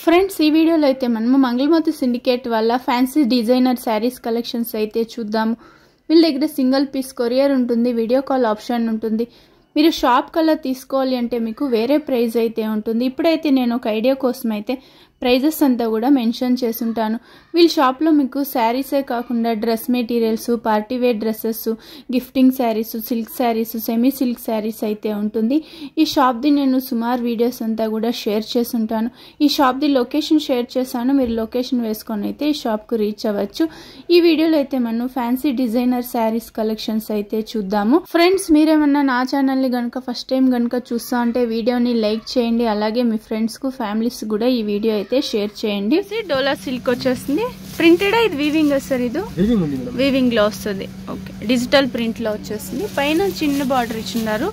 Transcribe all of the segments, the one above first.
Friends ఈ వీడియోలో అయితే మనము మంగళమూర్తి సిండికేట్ వల్ల ఫ్యాన్సీ డిజైనర్ శారీస్ కలెక్షన్స్ అయితే చూద్దాము. వీళ్ళ దగ్గర సింగిల్ పీస్ కొరియర్ ఉంటుంది, వీడియో కాల్ ఆప్షన్ ఉంటుంది. మీరు షాప్ కల్లా తీసుకోవాలి అంటే మీకు వేరే ప్రైస్ అయితే ఉంటుంది. ఇప్పుడైతే నేను ఒక ఐడియా కోసం అయితే ప్రైజెస్ అంతా కూడా మెన్షన్ చేసుంటాను. వీళ్ళ షాప్లో మీకు శారీసే కాకుండా dress materials, party wear dresses, gifting saris, silk saris, semi silk saris అయితే ఉంటుంది. ఈ షాప్ది నేను సుమారు వీడియోస్ అంతా కూడా షేర్ చేసుంటాను. ఈ షాప్ది లొకేషన్ షేర్ చేశాను, మీరు లొకేషన్ వేసుకొని అయితే ఈ షాప్కు రీచ్ అవ్వచ్చు. ఈ వీడియోలో అయితే మనం ఫ్యాన్సీ డిజైనర్ శారీస్ కలెక్షన్స్ అయితే చూద్దాము. ఫ్రెండ్స్ మీరేమన్నా నా ఛానల్ని కనుక ఫస్ట్ టైం కనుక చూస్తా అంటే వీడియోని లైక్ చేయండి, అలాగే మీ ఫ్రెండ్స్కు ఫ్యామిలీస్ కూడా ఈ వీడియో అయితే షేర్ చేయండి. డోలా సిల్క్ వచ్చేస్తుంది, ప్రింటెడ్ ఇది వీవింగ్ సార్, ఇది వీవింగ్ లో వస్తుంది. ఓకే, డిజిటల్ ప్రింట్ లో వచ్చేస్తుంది. పైన చిన్న బార్డర్ ఇచ్చిన్నారు,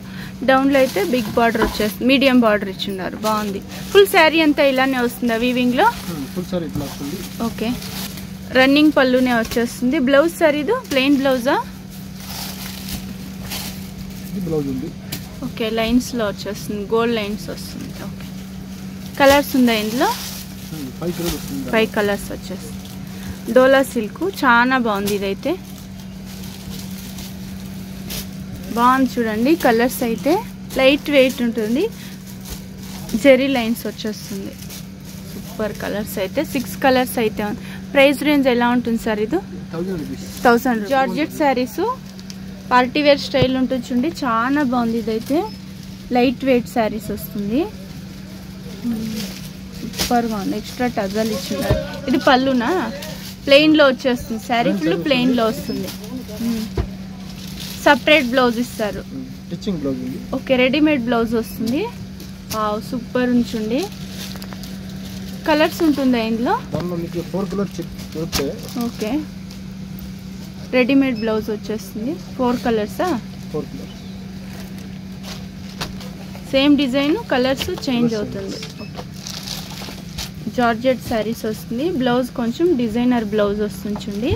డౌన్ లో అయితే బిగ్ బార్డర్ వచ్చేస్తుంది, మీడియం బార్డర్ ఇచ్చిన్నారు. బాగుంది. ఫుల్ శారీ అంతా ఇలానే వస్తుందా వీవింగ్ లో? ఓకే, రన్నింగ్ పళ్ళునే వచ్చేస్తుంది. బ్లౌజ్ సార్ ఇది ప్లెయిన్ బ్లౌజా? ఓకే, లైన్స్ లో వచ్చేస్తుంది, గోల్డ్ లైన్స్ వస్తుంది. ఓకే, కలర్స్ ఉందా ఇందులో? 5 కలర్స్ వచ్చేస్తుంది. డోలా సిల్క్ చాలా బాగుంది. ఇదైతే బాగుంది చూడండి. కలర్స్ అయితే లైట్ వెయిట్ ఉంటుంది, జెరీ లైన్స్ వచ్చేస్తుంది. సూపర్ కలర్స్ అయితే 6 కలర్స్ అయితే. ప్రైస్ రేంజ్ ఎలా ఉంటుంది సార్? ఇది 1000. జార్జెట్ శారీస్ పార్టీవేర్ స్టైల్ ఉంటుంది చూడండి, చాలా బాగుంది. ఇదైతే లైట్ వెయిట్ శారీస్ వస్తుంది, సూపర్ గా ఉంది. ఎక్స్ట్రా టజల్ ఇచ్చినారు. ఇది పళ్ళునా? ప్లెయిన్ లో వచ్చేస్తుంది, శారీ ఫుల్ ప్లెయిన్ లో వస్తుంది. సపరేట్ బ్లౌజ్ ఇస్తారు. ఓకే, రెడీమేడ్ బ్లౌజ్ వస్తుంది. సూపర్ ఉంచండి. కలర్స్ ఉంటుందా ఇందులో? ఓకే, రెడీమేడ్ బ్లౌజ్ వచ్చేస్తుంది. 4 కలర్సా? సేమ్ డిజైన్, కలర్స్ చేంజ్ అవుతుంది. జార్జెట్ శారీస్ వస్తుంది. బ్లౌజ్ కొంచెం డిజైనర్ బ్లౌజ్ వస్తుంది చూడండి,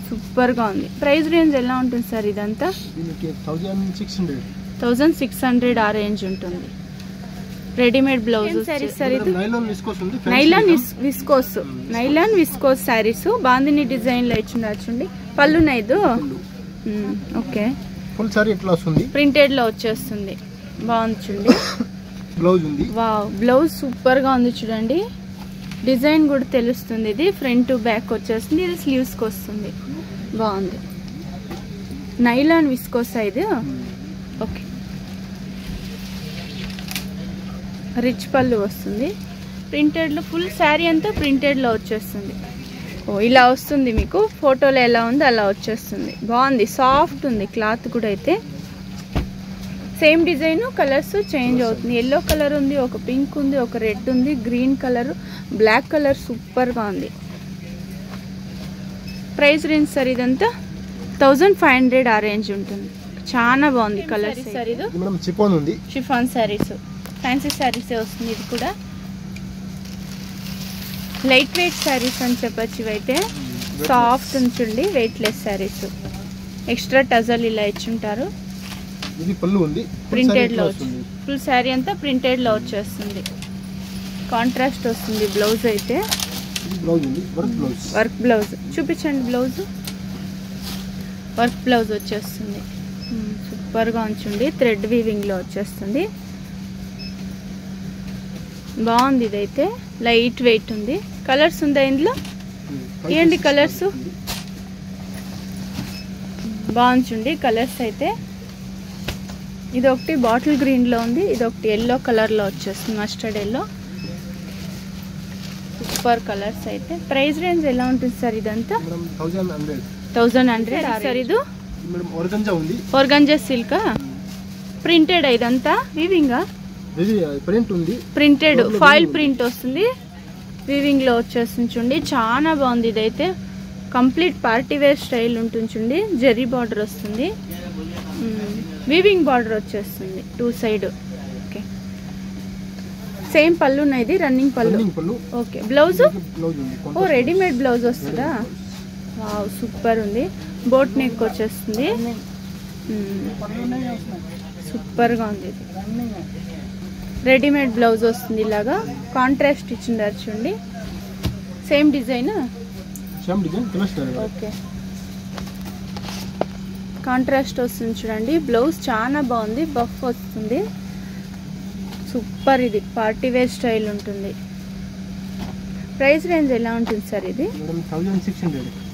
సూపర్ గా ఉంది. ప్రైస్ రేంజ్ ఎలా ఉంటుంది సార్? ఇదంతా 1600 ఆ రేంజ్ ఉంటుంది. Readymade blouse saris sir. ఇది nylon viscose saris bandhani design లో ఇచ్చినారు చూడండి. పళ్ళు నైదు. ఓకే, ఫుల్ సారీ ఎట్లా వస్తుంది? ప్రింటెడ్ లో వచ్చేస్తుంది. బాగుంది చూడండి. బ్లౌజ్ ఉంది. వావ్, బ్లౌజ్ సూపర్ గా ఉంది చూడండి. డిజైన్ కూడా తెలుస్తుంది. ఇది ఫ్రంట్ టు బ్యాక్ వచ్చేస్తుంది. ఇది స్లీవ్స్ కి వస్తుంది. బాగుంది. నైలాన్ విస్కోస్ ఇది. ఓకే, రిచ్ పళ్ళు వస్తుంది. ప్రింటెడ్ లో ఫుల్ శారీ అంతా ప్రింటెడ్ లో వచ్చేస్తుంది. ఇలా వస్తుంది. మీకు ఫోటోలో ఎలా ఉందో అలా వచ్చేస్తుంది. బాగుంది, సాఫ్ట్ ఉంది క్లాత్ కూడా. అయితే సేమ్ డిజైన్, కలర్స్ చేంజ్ అవుతుంది. ఎల్లో కలర్ ఉంది, ఒక పింక్ ఉంది, ఒక రెడ్ ఉంది, green colour, black colour, super గా ఉంది. ప్రైస్ రేంజ్ సార్ ఇదంతా 1500 ఆ రేంజ్ ఉంటుంది. చాలా బాగుంది కలర్స్. సార్ ఇది షిఫాన్ శారీస్, ఫ్యాన్సీ శారీసే వస్తుంది. ఇది కూడా లైట్ వెయిట్ శారీస్ అని చెప్పచ్చు. ఇవైతే సాఫ్ట్ ఉంచండి, వెయిట్ లెస్ శారీస్. ఎక్స్ట్రా టజల్ ఇలా ఇచ్చుంటారు. ప్రింటెడ్ లో ఫుల్ శారీ అంతా ప్రింటెడ్ లో వచ్చేస్తుంది. కాంట్రాస్ట్ వస్తుంది. బ్లౌజ్ అయితే వర్క్ బ్లౌజ్ చూపించండి. బ్లౌజ్ వర్క్ బ్లౌజ్ వచ్చేస్తుంది. సూపర్ గా ఉంచండి. థ్రెడ్ వీవింగ్ లో వచ్చేస్తుంది. బాగుంది. ఇదైతే లైట్ వెయిట్ ఉంది. కలర్స్ ఉందా ఇందులో? ఏంటి కలర్స్? బాగుంచండి కలర్స్ అయితే. ఇది ఒకటి బాటిల్ గ్రీన్ లో ఉంది, ఇది ఒకటి ఎల్లో కలర్ లో వచ్చేస్తుంది, మస్టర్డ్ ఎల్లో. సూపర్ కలర్స్ అయితే. ప్రైస్ రేంజ్ ఎలా ఉంటుంది సార్ ఇదంతా? 1100 సార్. ఇది ఆర్గంజా సిల్క్ ప్రింటెడ్. ఇదంతా వీవింగా? ప్రింటెడ్ ఫాయిల్ ప్రింట్ వస్తుంది, వీవింగ్ లో వచ్చేస్తుంది చూడండి. చాలా బాగుంది. ఇదైతే కంప్లీట్ పార్టీ వేర్ స్టైల్ ఉంటుంది చూడండి. జెరీ బార్డర్ వస్తుంది, వీవింగ్ బార్డర్ వచ్చేస్తుంది 2 సైడ్. ఓకే, సేమ్ పళ్ళు ఉన్నది, రన్నింగ్ పళ్ళు. ఓకే, బ్లౌజ్ రెడీమేడ్ బ్లౌజ్ వస్తుందా? వావ్, సూపర్ ఉంది. బోట్ నెక్ వచ్చేస్తుంది. సూపర్ గా ఉంది. రెడీమేడ్ బ్లౌజ్ వస్తుంది ఇలాగా కాంట్రాస్ట్ ఇచ్చిండారు చూడండి సేమ్ డిజైన్ ఓకే కాంట్రాస్ట్ వస్తుంది చూడండి బ్లౌజ్ చాలా బాగుంది బఫ్ వస్తుంది సూపర్ ఇది పార్టీ వేర్ స్టైల్ ఉంటుంది ప్రైస్ రేంజ్ ఎలా ఉంటుంది సార్ ఇది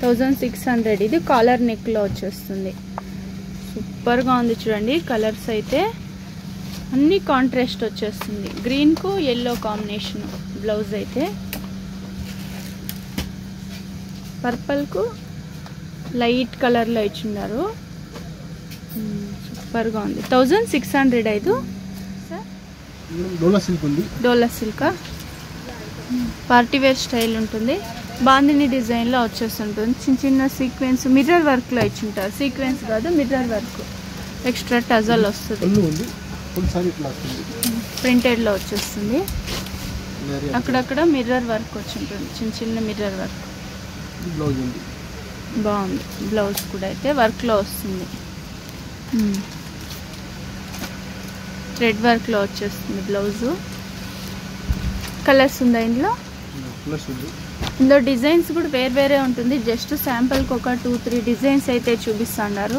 1600 ఇది కాలర్ నెక్ లో వచ్చేస్తుంది సూపర్ గా ఉంది చూడండి కలర్స్ అయితే అన్ని కాంట్రాస్ట్ వచ్చేస్తుంది గ్రీన్ కు yellow కాంబినేషన్ బ్లౌజ్ అయితే పర్పుల్ కు లైట్ కలర్ లో ఇచ్చినారు సూపర్ గా ఉంది 1600 ఐదు డోలా సిల్క్ పార్టీ వేర్ స్టైల్ ఉంటుంది బాందిని డిజైన్ లో వచ్చేస్తుంటుంది చిన్న చిన్న సీక్వెన్స్ మిర్రర్ వర్క్ లో ఇచ్చింటారు సీక్వెన్స్ కాదు మిర్రర్ వర్క్ ఎక్స్ట్రా టజల్ వస్తుంది ప్రింటెడ్ లో వచ్చేస్తుంది అక్కడక్కడ మిర్రర్ వర్క్ వచ్చింటుంది చిన్న చిన్న మిర్రర్ వర్క్ బాగుంది బ్లౌజ్ కూడా అయితే వర్క్ లో వస్తుంది థ్రెడ్ వర్క్ లో వచ్చేస్తుంది బ్లౌజ్ కలర్స్ ఉందా ఇందులో డిజైన్స్ కూడా వేరే ఉంటుంది జస్ట్ శాంపుల్కి ఒక 2-3 డిజైన్స్ అయితే చూపిస్తున్నారు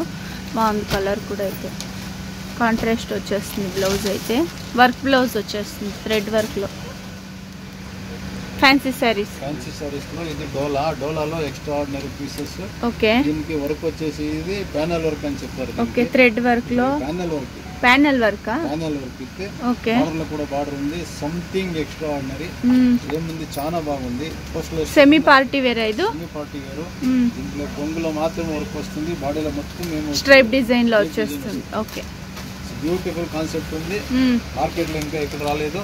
బాగుంది కలర్ కూడా అయితే కాంట్రాస్ట్ వచ్చేస్తుంది బ్లౌజ్ అయితే వర్క్ బ్లౌజ్ వచ్చేస్తుంది థ్రెడ్ వర్క్లో ఫ్యాన్సీ సారీస్ లో ఇది డోలాలో ఎక్స్ట్రా ఆర్డినరీ పీసెస్ ఓకే దీనికి వర్క్ వచ్చేసి ఇది ప్యానల్ వర్క్ అని చెప్పారు ఓకే థ్రెడ్ వర్క్ లో ప్యానల్ వర్క్ ఇస్తే ఓకే బార్డర్ లో కూడా బార్డర్ ఉంది సంథింగ్ ఎక్స్ట్రా ఆర్డినరీ ఏముంది చాలా బాగుంది ఫస్ట్ లో సెమీ పార్టీ వేర్ ఇది సెమీ పార్టీ వేర్ దీంట్లో కొంగులో మాత్రం వర్క్ వస్తుంది బాడీలో మొత్తం మేము స్ట్రైప్ డిజైన్ లో వచ్చేస్తుంది ఓకే బ్యూటిఫుల్ కాన్సెప్ట్ ఉంది మార్కెట్ లో ఇంకా ఇక్కడ రాలేదు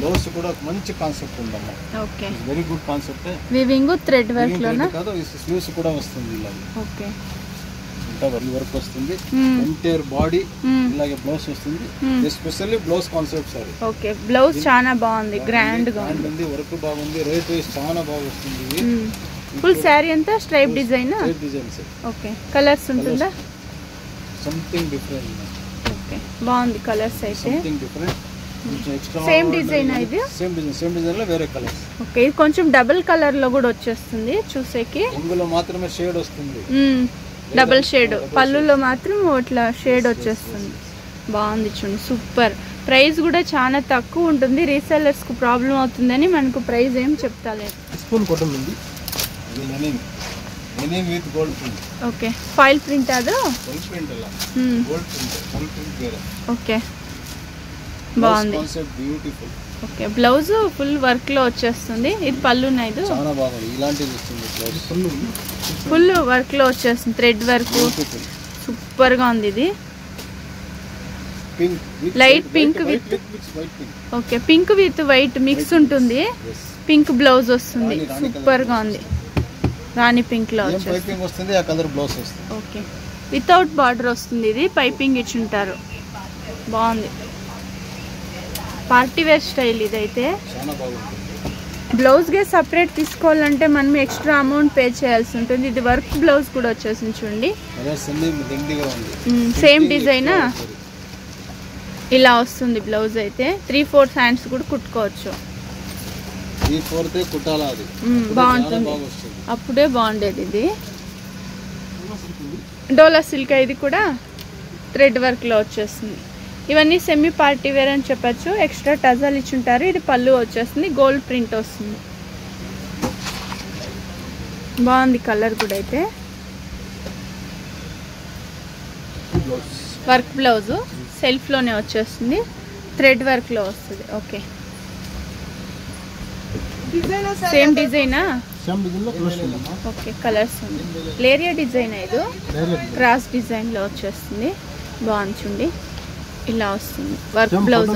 బ్లౌజ్ కూడా మంచి కాన్సెప్ట్ ఉందమ్మా okay very good concept weaving thread work లోనా కాదు స్లీవ్స్ కూడా వస్తుంది ఇలా ఓకే ఇంకా వర్క్ వస్తుంది ఎంటైర్ బాడీ ఇలాగే బ్లౌజ్ వస్తుంది especially blouse concept sorry okay blouse చాలా బాగుంది గ్రాండ్ గా ఉంది వర్క్ బాగుంది రేట్ వైస్ చాలా బాగా వస్తుంది ఫుల్ సారీ అంతా stripe design designs okay colours ఉంటుందా సంథింగ్ డిఫరెంట్ ఓకే బాగుంది కలర్స్ అయితే సంథింగ్ డిఫరెంట్ సేమ్ డిజైన్ ఇది సేమ్ డిజైన్ లో వేరే కలర్స్ ఓకే ఇది కొంచెం డబుల్ కలర్ లో కూడా వచ్చేస్తుంది చూసేకి ఇందులో మాత్రమే షేడ్ వస్తుంది డబుల్ షేడ్ పళ్ళులో మాత్రం ఇట్లా షేడ్ వచ్చేస్తుంది బాగుంది చూడండి సూపర్ ప్రైస్ కూడా చాలా తక్కువ ఉంటుంది రీసెల్లర్స్ కు ప్రాబ్లం అవుతుందని మనకు ప్రైస్ ఏం చెప్తాలేదు with gold print okay foil print అది గోల్డ్ ప్రింట్ అలా గోల్డ్ ప్రింట్ వేరే ఓకే బాగుంది concept beautiful okay blouse full work లో వచ్చేస్తుంది ఇది పళ్ళు ఇది చాలా బాగుంది ఇలాంటిది వస్తుంది బ్లౌజ్ ఫుల్ వర్క్ లో వచ్చేస్తుంది థ్రెడ్ వర్క్ సూపర్ గా ఉంది ఇది light pink with okay pink with white mix ఉంటుంది పింక్ బ్లౌజ్ వస్తుంది సూపర్ గా ఉంది రాణి పింక్ లో వస్తుంది ఆ కలర్ బ్లౌజ్ వస్తుంది ఓకే వితౌట్ బార్డర్ వస్తుంది ఇది పైపింగ్ ఇచ్చి ఉంటారు బాగుంది పార్టీ వేర్ స్టైల్ ఇదైతే చాలా బాగుంది బ్లౌజ్ గే సపరేట్ తీసుకోవాలంటే మనం ఎక్స్ట్రా అమౌంట్ పే చేయాల్సి ఉంటుంది ఇది వర్క్ బ్లౌజ్ కూడా వచ్చేసింది చూడండి సేమ్ డిజైన్ ఇలా వస్తుంది బ్లౌజ్ అయితే 3/4 హ్యాండ్స్ కూడా కుట్టుకోవచ్చు బాగుంటుంది అప్పుడే బాగుండేది ఇది డోలా సిల్క్ ఇది కూడా థ్రెడ్ వర్క్ లో వచ్చేస్తుంది ఇవన్నీ సెమీ పార్టీ వేర్ అని చెప్పచ్చు ఎక్స్ట్రా టజల్ ఇచ్చుంటారు ఇది పళ్ళు వచ్చేస్తుంది గోల్డ్ ప్రింట్ వస్తుంది బాగుంది కలర్ కూడా అయితే వర్క్ బ్లౌజ్ సెల్ఫ్ లోనే వచ్చేస్తుంది థ్రెడ్ వర్క్ లో వస్తుంది ఓకే సేమ్ డిజైనా ఓకే కలర్స్ ఉంది లేరియా డిజైన్ ఇది క్రాస్ డిజైన్ లో వచ్చేస్తుంది బాగుంది చూడండి ఇలా వస్తుంది వర్క్ బ్లౌజ్